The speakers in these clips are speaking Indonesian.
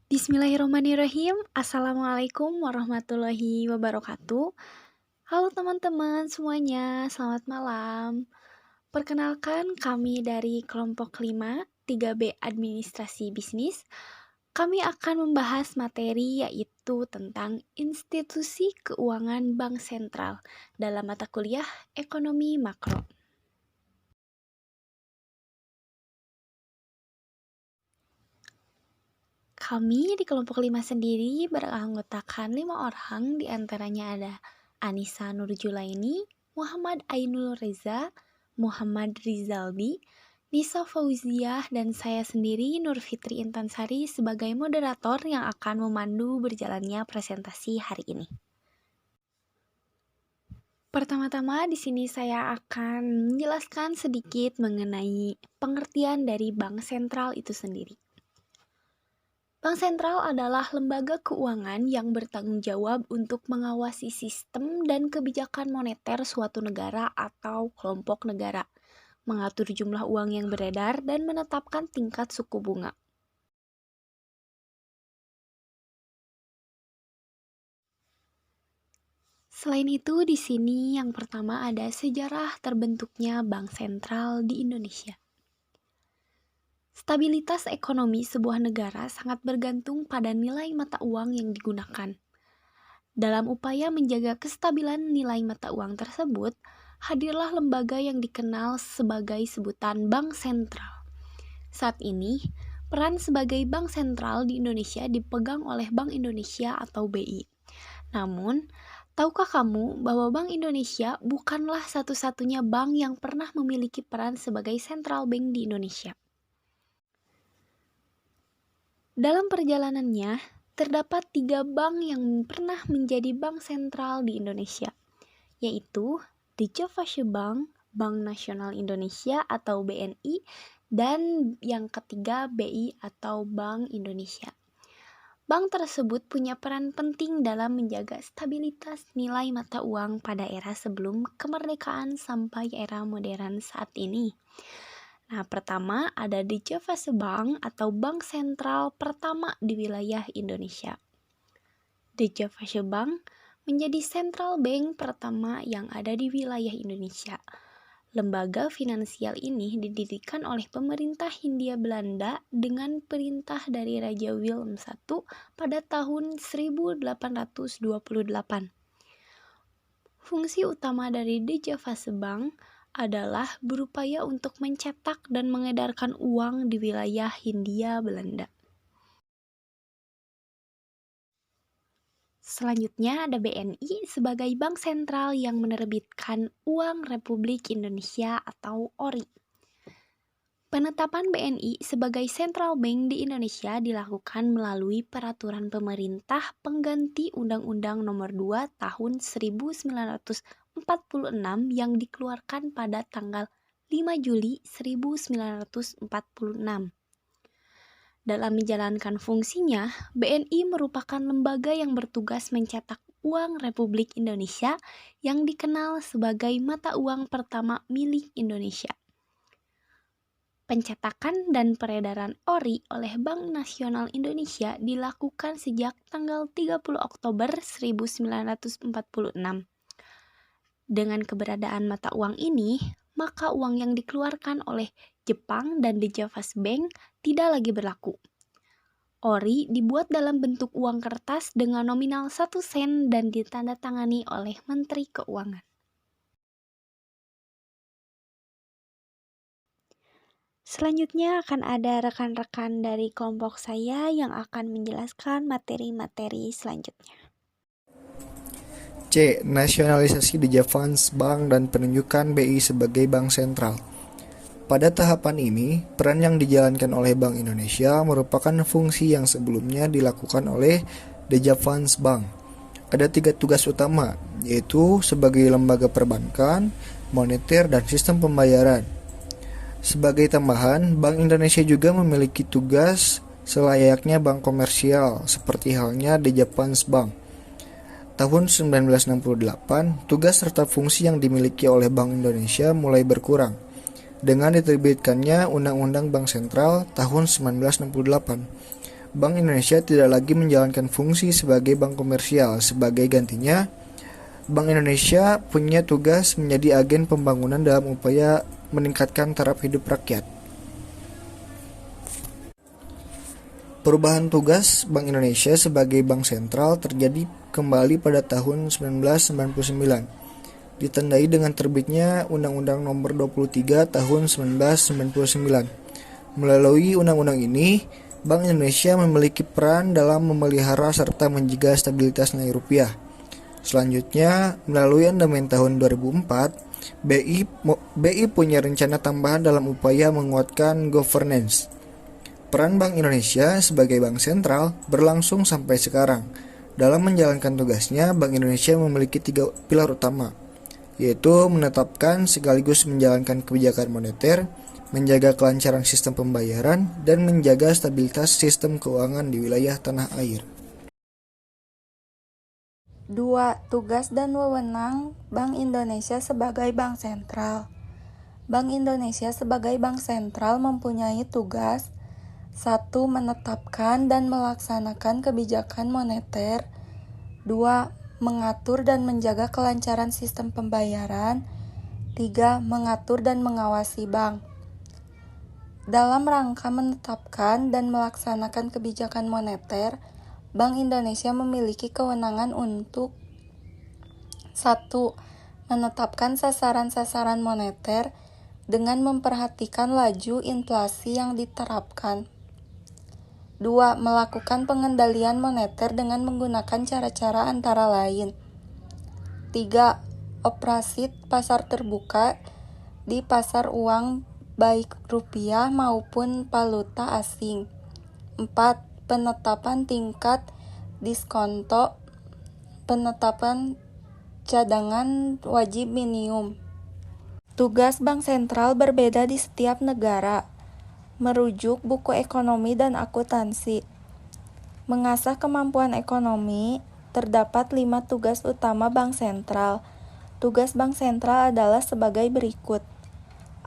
Bismillahirrahmanirrahim. Assalamualaikum warahmatullahi wabarakatuh. Halo teman-teman semuanya, selamat malam. Perkenalkan kami dari kelompok 5, 3B Administrasi Bisnis. Kami akan membahas materi yaitu tentang institusi keuangan bank sentral dalam mata kuliah Ekonomi Makro. Kami di kelompok 5 sendiri beranggotakan 5 orang, diantaranya ada Anissa Nurjulaini, Muhammad Ainul Reza, Muhammad Rizaldi, Nisa Fauziah, dan saya sendiri Nur Fitri Intansari sebagai moderator yang akan memandu berjalannya presentasi hari ini. Pertama-tama di sini saya akan menjelaskan sedikit mengenai pengertian dari bank sentral itu sendiri. Bank sentral adalah lembaga keuangan yang bertanggung jawab untuk mengawasi sistem dan kebijakan moneter suatu negara atau kelompok negara, mengatur jumlah uang yang beredar, dan menetapkan tingkat suku bunga. Selain itu, di sini yang pertama ada sejarah terbentuknya bank sentral di Indonesia. Stabilitas ekonomi sebuah negara sangat bergantung pada nilai mata uang yang digunakan. Dalam upaya menjaga kestabilan nilai mata uang tersebut, hadirlah lembaga yang dikenal sebagai sebutan Bank Sentral. Saat ini, peran sebagai bank sentral di Indonesia dipegang oleh Bank Indonesia atau BI. Namun, tahukah kamu bahwa Bank Indonesia bukanlah satu-satunya bank yang pernah memiliki peran sebagai central bank di Indonesia? Dalam perjalanannya, terdapat 3 bank yang pernah menjadi bank sentral di Indonesia, yaitu Dijavasya Bank, Bank Nasional Indonesia atau BNI, dan yang ketiga BI atau Bank Indonesia. Bank tersebut punya peran penting dalam menjaga stabilitas nilai mata uang pada era sebelum kemerdekaan sampai era modern saat ini. Nah, pertama ada Dijavasya Bank atau bank sentral pertama di wilayah Indonesia. Dijavasya Bank menjadi central bank pertama yang ada di wilayah Indonesia. Lembaga finansial ini didirikan oleh pemerintah Hindia Belanda dengan perintah dari Raja Willem I pada tahun 1828. Fungsi utama dari Dijavasya Bank adalah berupaya untuk mencetak dan mengedarkan uang di wilayah Hindia Belanda. Selanjutnya ada BNI sebagai bank sentral yang menerbitkan uang Republik Indonesia atau ORI. Penetapan BNI sebagai central bank di Indonesia dilakukan melalui peraturan pemerintah pengganti Undang-Undang Nomor 2 Tahun 1946 yang dikeluarkan pada tanggal 5 Juli 1946. Dalam menjalankan fungsinya, BNI merupakan lembaga yang bertugas mencetak uang Republik Indonesia yang dikenal sebagai mata uang pertama milik Indonesia. Pencetakan dan peredaran ORI oleh Bank Nasional Indonesia dilakukan sejak tanggal 30 Oktober 1946. Dengan keberadaan mata uang ini, maka uang yang dikeluarkan oleh Jepang dan Dijavasya Bank tidak lagi berlaku. ORI dibuat dalam bentuk uang kertas dengan nominal 1 sen dan ditandatangani oleh Menteri Keuangan. Selanjutnya akan ada rekan-rekan dari kelompok saya yang akan menjelaskan materi-materi selanjutnya. C. Nasionalisasi Dijavasya Bank dan penunjukan BI sebagai bank sentral. Pada tahapan ini, peran yang dijalankan oleh Bank Indonesia merupakan fungsi yang sebelumnya dilakukan oleh Dijavasya Bank. Ada 3 tugas utama, yaitu sebagai lembaga perbankan, moneter, dan sistem pembayaran. Sebagai tambahan, Bank Indonesia juga memiliki tugas selayaknya bank komersial, seperti halnya Dijavasya Bank. Tahun 1968, tugas serta fungsi yang dimiliki oleh Bank Indonesia mulai berkurang, dengan diterbitkannya Undang-Undang Bank Sentral tahun 1968. Bank Indonesia tidak lagi menjalankan fungsi sebagai bank komersial. Sebagai gantinya, Bank Indonesia punya tugas menjadi agen pembangunan dalam upaya meningkatkan taraf hidup rakyat. Perubahan tugas Bank Indonesia sebagai bank sentral terjadi kembali pada tahun 1999, ditandai dengan terbitnya Undang-Undang Nomor 23 Tahun 1999. Melalui undang-undang ini, Bank Indonesia memiliki peran dalam memelihara serta menjaga stabilitas nilai rupiah. Selanjutnya, melalui amandemen tahun 2004, BI punya rencana tambahan dalam upaya menguatkan governance. Peran Bank Indonesia sebagai bank sentral berlangsung sampai sekarang. Dalam menjalankan tugasnya, Bank Indonesia memiliki 3 pilar utama, yaitu menetapkan sekaligus menjalankan kebijakan moneter, menjaga kelancaran sistem pembayaran, dan menjaga stabilitas sistem keuangan di wilayah tanah air. 2. Tugas dan wewenang Bank Indonesia sebagai bank sentral. Bank Indonesia sebagai bank sentral mempunyai tugas 1. Menetapkan dan melaksanakan kebijakan moneter. 2. Mengatur dan menjaga kelancaran sistem pembayaran. 3. Mengatur dan mengawasi bank. Dalam rangka menetapkan dan melaksanakan kebijakan moneter, Bank Indonesia memiliki kewenangan untuk 1. Menetapkan sasaran-sasaran moneter dengan memperhatikan laju inflasi yang diterapkan. 2. Melakukan pengendalian moneter dengan menggunakan cara-cara antara lain. 3. Operasi pasar terbuka di pasar uang baik rupiah maupun valuta asing. 4. Penetapan tingkat diskonto, penetapan cadangan wajib minimum. Tugas bank sentral berbeda di setiap negara. Merujuk buku ekonomi dan akuntansi. Mengasah kemampuan ekonomi, terdapat 5 tugas utama bank sentral. Tugas bank sentral adalah sebagai berikut.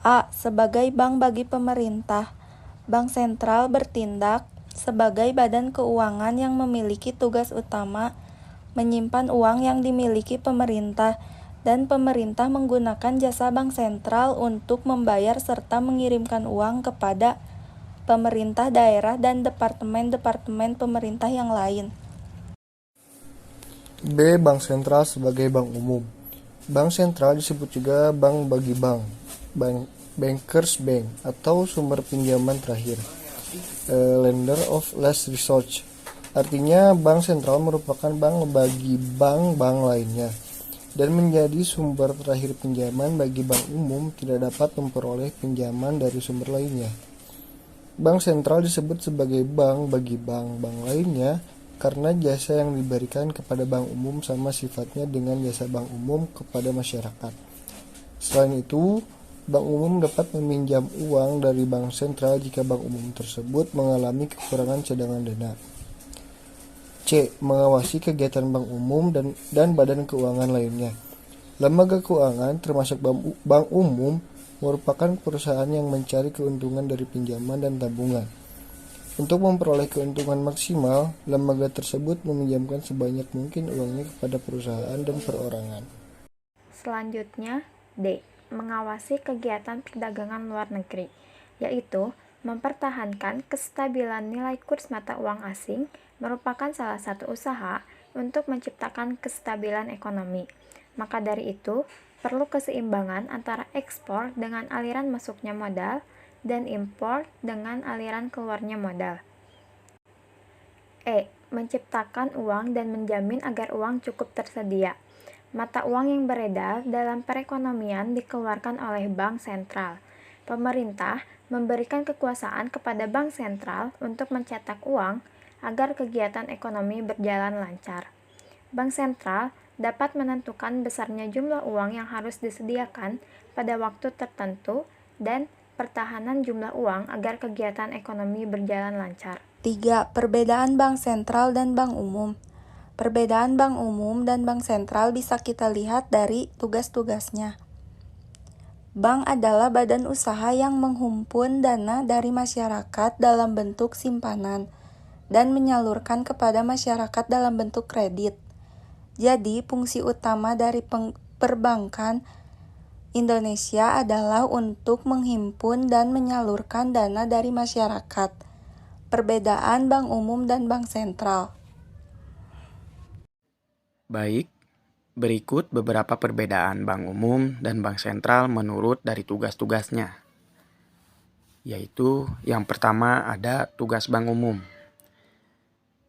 A. Sebagai bank bagi pemerintah. Bank sentral bertindak sebagai badan keuangan yang memiliki tugas utama menyimpan uang yang dimiliki pemerintah, dan pemerintah menggunakan jasa bank sentral untuk membayar serta mengirimkan uang kepada pemerintah daerah dan departemen-departemen pemerintah yang lain. B. Bank sentral sebagai bank umum. Bank sentral disebut juga bank bagi bank, bankers bank, atau sumber pinjaman terakhir, lender of last resort. Artinya, bank sentral merupakan bank bagi bank-bank lainnya, dan menjadi sumber terakhir pinjaman bagi bank umum tidak dapat memperoleh pinjaman dari sumber lainnya. Bank sentral disebut sebagai bank bagi bank-bank lainnya karena jasa yang diberikan kepada bank umum sama sifatnya dengan jasa bank umum kepada masyarakat. Selain itu, bank umum dapat meminjam uang dari bank sentral jika bank umum tersebut mengalami kekurangan cadangan dana. C. Mengawasi kegiatan bank umum dan badan keuangan lainnya. Lembaga keuangan, termasuk bank umum, merupakan perusahaan yang mencari keuntungan dari pinjaman dan tabungan. Untuk memperoleh keuntungan maksimal, lembaga tersebut meminjamkan sebanyak mungkin uangnya kepada perusahaan dan perorangan. Selanjutnya, D. Mengawasi kegiatan perdagangan luar negeri, yaitu mempertahankan kestabilan nilai kurs mata uang asing merupakan salah satu usaha untuk menciptakan kestabilan ekonomi. Maka dari itu, perlu keseimbangan antara ekspor dengan aliran masuknya modal dan impor dengan aliran keluarnya modal. E. Menciptakan uang dan menjamin agar uang cukup tersedia. Mata uang yang beredar dalam perekonomian dikeluarkan oleh bank sentral. Pemerintah memberikan kekuasaan kepada bank sentral untuk mencetak uang agar kegiatan ekonomi berjalan lancar. Bank sentral dapat menentukan besarnya jumlah uang yang harus disediakan pada waktu tertentu dan pertahanan jumlah uang agar kegiatan ekonomi berjalan lancar. 3. Perbedaan bank sentral dan bank umum. Perbedaan bank umum dan bank sentral bisa kita lihat dari tugas-tugasnya. Bank adalah badan usaha yang menghimpun dana dari masyarakat dalam bentuk simpanan. dan menyalurkan kepada masyarakat dalam bentuk kredit. Jadi, fungsi utama dari perbankan Indonesia adalah untuk menghimpun dan menyalurkan dana dari masyarakat. Perbedaan bank umum dan bank sentral. Baik, berikut beberapa perbedaan bank umum dan bank sentral menurut dari tugas-tugasnya. Yaitu yang pertama ada tugas bank umum.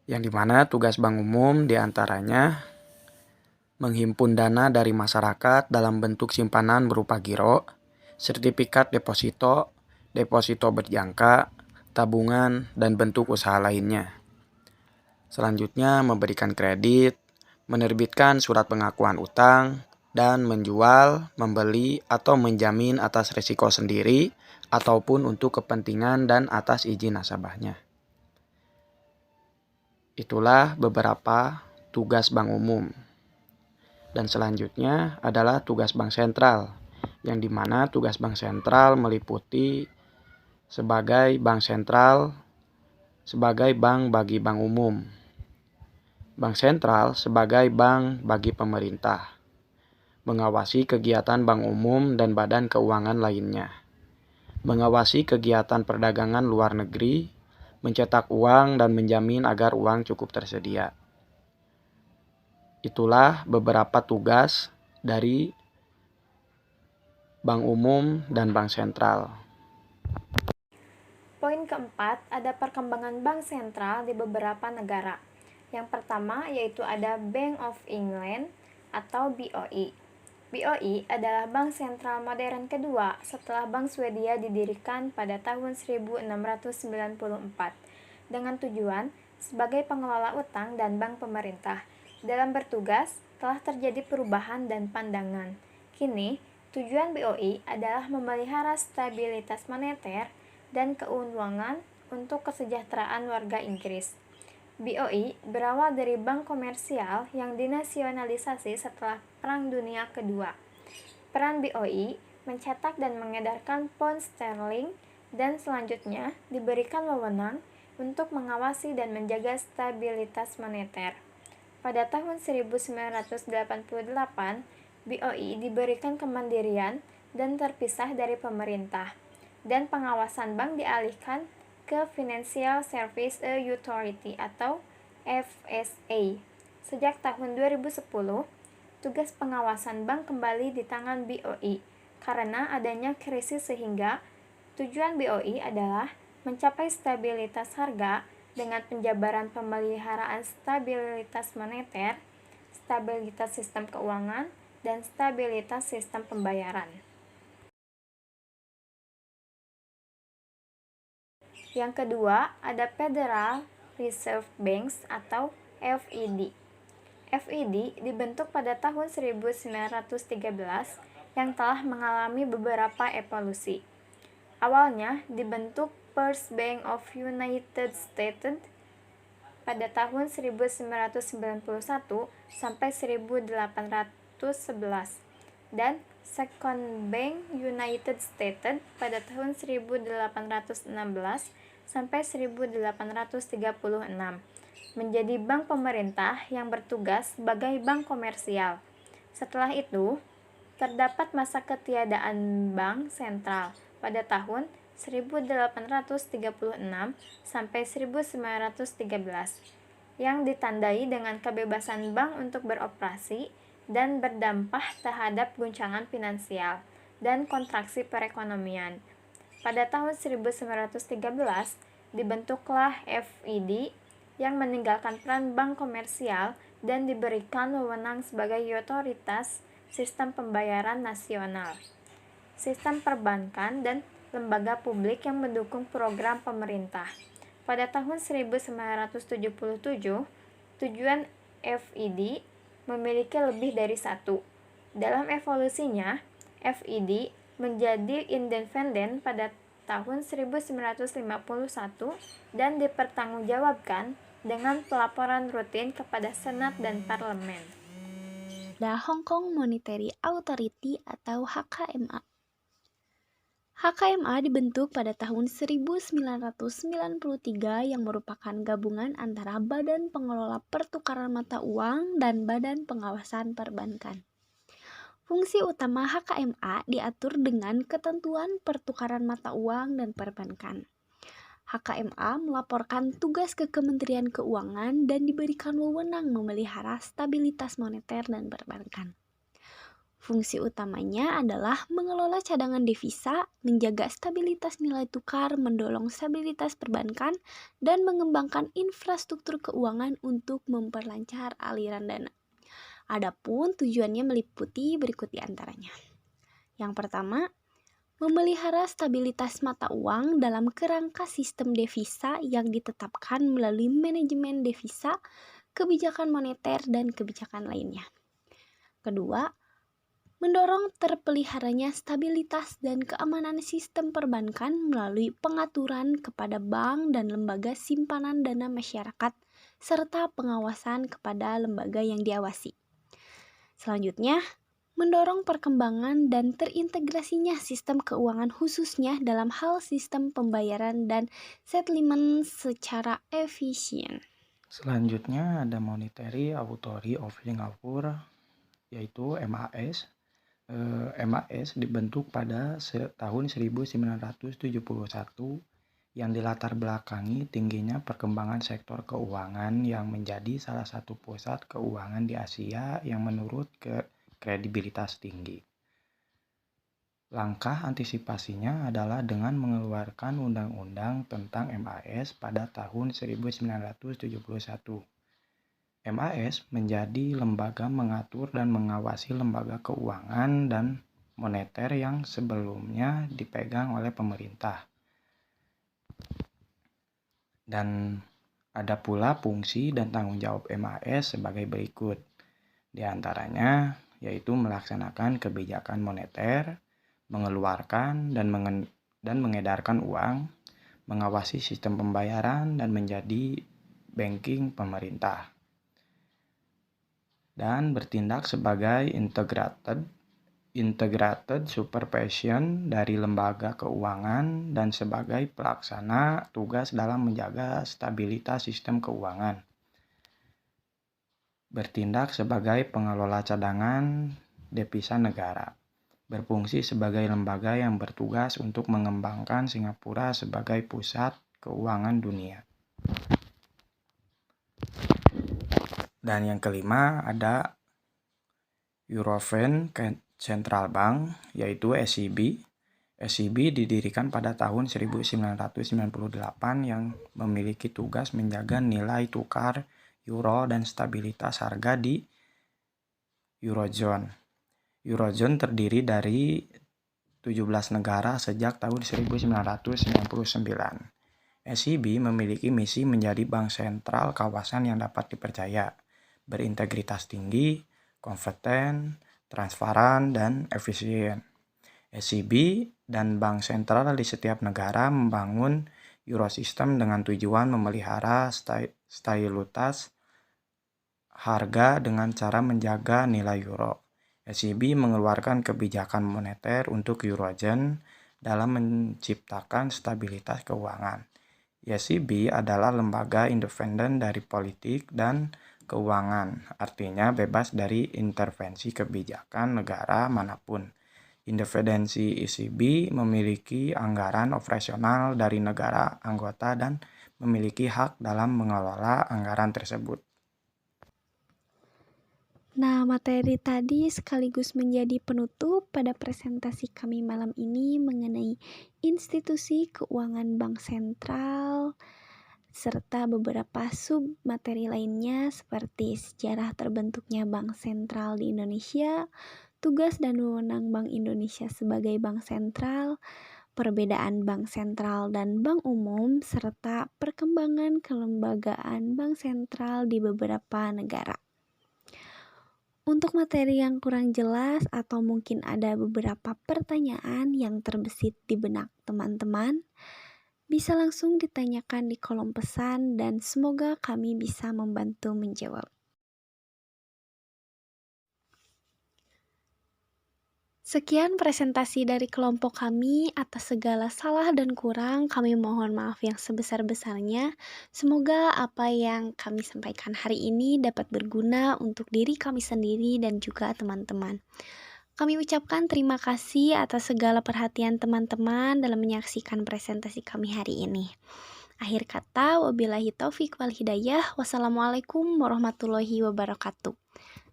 Yang dimana tugas bank umum diantaranya menghimpun dana dari masyarakat dalam bentuk simpanan berupa giro, sertifikat deposito, deposito berjangka, tabungan, dan bentuk usaha lainnya. Selanjutnya memberikan kredit, menerbitkan surat pengakuan utang, dan menjual, membeli, atau menjamin atas risiko sendiri ataupun untuk kepentingan dan atas izin nasabahnya. Itulah beberapa tugas bank umum. Dan selanjutnya adalah tugas bank sentral, yang dimana tugas bank sentral meliputi sebagai bank sentral, sebagai bank bagi bank umum. Bank sentral sebagai bank bagi pemerintah, mengawasi kegiatan bank umum dan badan keuangan lainnya, mengawasi kegiatan perdagangan luar negeri, mencetak uang dan menjamin agar uang cukup tersedia. Itulah beberapa tugas dari bank umum dan bank sentral. Poin keempat, ada perkembangan bank sentral di beberapa negara. Yang pertama yaitu ada Bank of England atau BOE. BOE adalah bank sentral modern kedua setelah Bank Swedia didirikan pada tahun 1694 dengan tujuan sebagai pengelola utang dan bank pemerintah. Dalam bertugas, telah terjadi perubahan dan pandangan. Kini, tujuan BOE adalah memelihara stabilitas moneter dan keuangan untuk kesejahteraan warga Inggris. BOE berawal dari bank komersial yang dinasionalisasi setelah Perang Dunia Kedua. Peran BOE mencetak dan mengedarkan pound sterling dan selanjutnya diberikan wewenang untuk mengawasi dan menjaga stabilitas moneter. Pada tahun 1988, BOE diberikan kemandirian dan terpisah dari pemerintah, dan pengawasan bank dialihkan ke Financial Services Authority atau FSA. Sejak tahun 2010, tugas pengawasan bank kembali di tangan BOE karena adanya krisis sehingga tujuan BOE adalah mencapai stabilitas harga dengan penjabaran pemeliharaan stabilitas moneter, stabilitas sistem keuangan, dan stabilitas sistem pembayaran. Yang kedua, ada Federal Reserve Banks atau FED. FED dibentuk pada tahun 1913 yang telah mengalami beberapa evolusi. Awalnya dibentuk First Bank of United States pada tahun 1991 sampai 1811 dan Second Bank United States pada tahun 1816 sampai 1836 menjadi bank pemerintah yang bertugas sebagai bank komersial. Setelah itu, terdapat masa ketiadaan bank sentral pada tahun 1836 sampai 1913 yang ditandai dengan kebebasan bank untuk beroperasi dan berdampak terhadap guncangan finansial dan kontraksi perekonomian. Pada tahun 1913 dibentuklah FED yang meninggalkan peran bank komersial dan diberikan wewenang sebagai otoritas sistem pembayaran nasional, sistem perbankan, dan lembaga publik yang mendukung program pemerintah. Pada tahun 1977, tujuan FED memiliki lebih dari satu. Dalam evolusinya, FED menjadi independen pada tahun 1951 dan dipertanggungjawabkan dengan pelaporan rutin kepada Senat dan Parlemen. Ada Hong Kong Monetary Authority atau HKMA. HKMA dibentuk pada tahun 1993 yang merupakan gabungan antara Badan Pengelola Pertukaran Mata Uang dan Badan Pengawasan Perbankan. Fungsi utama HKMA diatur dengan ketentuan pertukaran mata uang dan perbankan. HKMA melaporkan tugas ke Kementerian Keuangan dan diberikan wewenang memelihara stabilitas moneter dan perbankan. Fungsi utamanya adalah mengelola cadangan devisa, menjaga stabilitas nilai tukar, mendorong stabilitas perbankan, dan mengembangkan infrastruktur keuangan untuk memperlancar aliran dana. Adapun tujuannya meliputi berikut di antaranya. Yang pertama, memelihara stabilitas mata uang dalam kerangka sistem devisa yang ditetapkan melalui manajemen devisa, kebijakan moneter, dan kebijakan lainnya. Kedua, mendorong terpeliharanya stabilitas dan keamanan sistem perbankan melalui pengaturan kepada bank dan lembaga simpanan dana masyarakat serta pengawasan kepada lembaga yang diawasi. Selanjutnya, mendorong perkembangan dan terintegrasinya sistem keuangan khususnya dalam hal sistem pembayaran dan settlement secara efisien. Selanjutnya ada Monetary Authority of Singapore, yaitu MAS. MAS dibentuk pada tahun 1971 yang dilatar belakangi tingginya perkembangan sektor keuangan yang menjadi salah satu pusat keuangan di Asia yang menurut kredibilitas tinggi. Langkah antisipasinya adalah dengan mengeluarkan undang-undang tentang MAS pada tahun 1971. MAS menjadi lembaga mengatur dan mengawasi lembaga keuangan dan moneter yang sebelumnya dipegang oleh pemerintah. Dan ada pula fungsi dan tanggung jawab MAS sebagai berikut. Di antaranya yaitu melaksanakan kebijakan moneter, mengeluarkan dan mengedarkan uang, mengawasi sistem pembayaran dan menjadi banking pemerintah. Dan bertindak sebagai integrated supervision dari lembaga keuangan dan sebagai pelaksana tugas dalam menjaga stabilitas sistem keuangan. Bertindak sebagai pengelola cadangan devisa negara. Berfungsi sebagai lembaga yang bertugas untuk mengembangkan Singapura sebagai pusat keuangan dunia. Dan yang kelima ada European Central Bank, yaitu SCB. SCB didirikan pada tahun 1998 yang memiliki tugas menjaga nilai tukar euro dan stabilitas harga di Eurozone. Eurozone terdiri dari 17 negara sejak tahun 1999. SCB memiliki misi menjadi bank sentral kawasan yang dapat dipercaya, berintegritas tinggi, kompeten, transparan, dan efisien. SCB dan bank sentral di setiap negara membangun Eurosistem dengan tujuan memelihara stabilitas harga dengan cara menjaga nilai euro. SCB mengeluarkan kebijakan moneter untuk Eurozone dalam menciptakan stabilitas keuangan. SCB adalah lembaga independen dari politik dan keuangan, artinya bebas dari intervensi kebijakan negara manapun. Independensi ECB memiliki anggaran operasional dari negara anggota dan memiliki hak dalam mengelola anggaran tersebut. Nah, materi tadi sekaligus menjadi penutup pada presentasi kami malam ini mengenai institusi keuangan bank sentral serta beberapa sub-materi lainnya seperti sejarah terbentuknya bank sentral di Indonesia, tugas dan wewenang Bank Indonesia sebagai bank sentral, perbedaan bank sentral dan bank umum, serta perkembangan kelembagaan bank sentral di beberapa negara. Untuk materi yang kurang jelas atau mungkin ada beberapa pertanyaan yang terbesit di benak teman-teman, bisa langsung ditanyakan di kolom pesan dan semoga kami bisa membantu menjawab. Sekian presentasi dari kelompok kami. Atas segala salah dan kurang, kami mohon maaf yang sebesar-besarnya. Semoga apa yang kami sampaikan hari ini dapat berguna untuk diri kami sendiri dan juga teman-teman. Kami ucapkan terima kasih atas segala perhatian teman-teman dalam menyaksikan presentasi kami hari ini. Akhir kata, wabillahi taufik wal hidayah. Wassalamualaikum warahmatullahi wabarakatuh.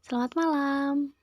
Selamat malam.